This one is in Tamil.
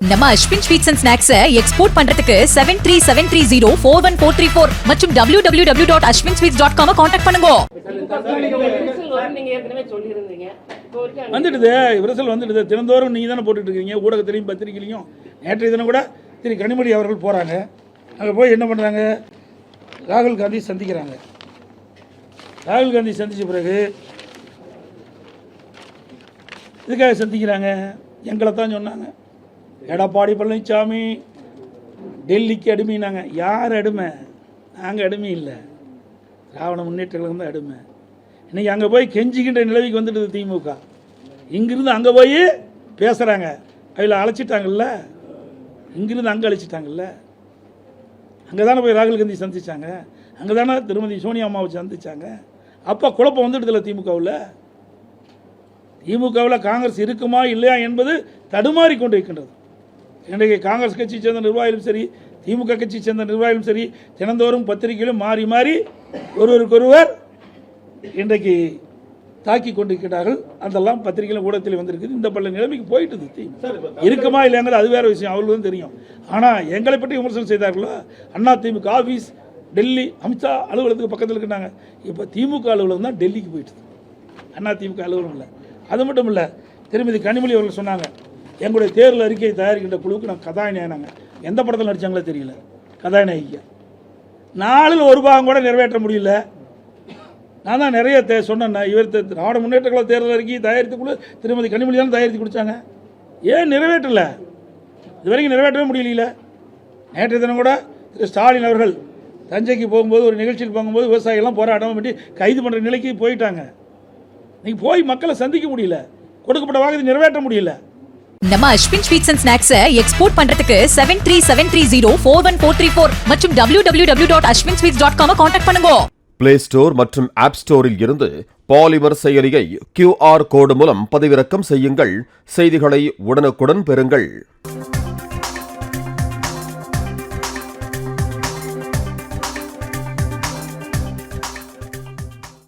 நம்ம Ashwin sweets and snacks export பண்றதுக்கு 7373041434 மற்றும் www.ashwinsweets.com கான்டாக்ட் பண்ணுங்க. வந்துடுது விரசல் வந்துடுது. தினந்தோறும் நீங்கள் தானே போட்டுட்டு இருக்கீங்க ஊடகத்திலையும் பத்திரிகையிலையும். நேற்றைய தினம் கூட திரு கனிமொழி அவர்கள் போகிறாங்க. அங்கே போய் என்ன பண்ணுறாங்க, ராகுல் காந்தி சந்திக்கிறாங்க. ராகுல் காந்தி சந்தித்த பிறகு இதுக்காக சந்திக்கிறாங்க, எங்களை தான் சொன்னாங்க. எடப்பாடி பழனிசாமி டெல்லிக்கு அடிமைனாங்க. யார் அடிமை? நாங்கள் அடிமை இல்லை, திராவிட முன்னேற்ற கழகம் தான் அடிமை. இன்றைக்கி அங்கே போய் கெஞ்சிக்கின்ற நிலவிக்கு வந்துடுது திமுக. இங்கிருந்து அங்கே போய் பேசுகிறாங்க. அதில் அழைச்சிட்டாங்கல்ல, இங்கிருந்து அங்கே அழைச்சிட்டாங்கல்ல. அங்கே தானே போய் ராகுல் காந்தி சந்தித்தாங்க, அங்கே தானே திருமதி சோனியா அம்மாவை சந்தித்தாங்க. அப்போ குழப்பம் வந்துடுதில்ல திமுகவில் காங்கிரஸ் இருக்குமா இல்லையா என்பது தடுமாறி கொண்டு இருக்கின்றது. இன்றைக்கு காங்கிரஸ் கட்சியை சேர்ந்த நிர்வாகிகளும் சரி, திமுக கட்சியை சேர்ந்த நிர்வாகிகளும் சரி, தினந்தோறும் பத்திரிகையிலும் மாறி மாறி ஒருவருக்கொருவர் இன்றைக்கு தாக்கி கொண்டிருக்கிறார்கள். அதெல்லாம் பத்திரிகையிலும் ஊடகத்தில் வந்திருக்குது. இந்த பல நிலைமைக்கு போயிட்டுது. இருக்குமா இல்லையாங்கிறது அது வேறு விஷயம், அவர்களுக்கு தான் தெரியும். ஆனால் எங்களை பற்றி விமர்சனம் செய்தார்களோ, அண்ணா திமுக ஆஃபீஸ் டெல்லி அமித்ஷா அலுவலகத்துக்கு பக்கத்தில் இருக்கிறாங்க. இப்போ திமுக அலுவலகம் தான் டெல்லிக்கு போயிட்டுது, அண்ணா திமுக அலுவலகம் இல்லை. அது மட்டும் இல்லை, திருமதி கனிமொழி அவர்கள் சொன்னாங்க, எங்களுடைய தேர்தல் அறிக்கையை தயாரிக்கின்ற குழுவுக்கு நான் கதாநாயகனாங்க. எந்த படத்தில் நடித்தாங்களோ தெரியல, கதாநாயகியா. 4 ஒரு பாகம் கூட நிறைவேற்ற முடியல. நான் தான் நிறைய சொன்னேன். இவர் திராவிட முன்னேற்ற கழக தேர்தல் அறிக்கையை தயாரித்த குழு திருமதி கனிமொழி தான் தயாரித்து கொடுத்தாங்க. ஏன் நிறைவேற்றலை? இது வரைக்கும் நிறைவேற்றவே முடியல. நேற்றைய தினம் கூட திரு ஸ்டாலின் அவர்கள் தஞ்சைக்கு போகும்போது ஒரு நிகழ்ச்சியில் போகும்போது விவசாயிகள்லாம் போராட்டம் பண்ணி கைது பண்ணுற நிலைக்கு போயிட்டாங்க. நீங்கள் போய் மக்களை சந்திக்க முடியல, கொடுக்கப்பட்ட வாக்குறுதி நிறைவேற்ற முடியல. நம்ம Ashwin sweets and snacks export பண்றதுக்கு 7373041434 மற்றும் www.ashwinsweets.com கான்டாக்ட் பண்ணுங்க. பிளே ஸ்டோர் மற்றும் ஆப் ஸ்டோரில் இருந்து பாலிமர் செயலியை QR கோடு மூலம் பதிவிறக்கம் செய்யுங்கள். செய்திகளை உடனுக்குடன் பெறுங்கள்.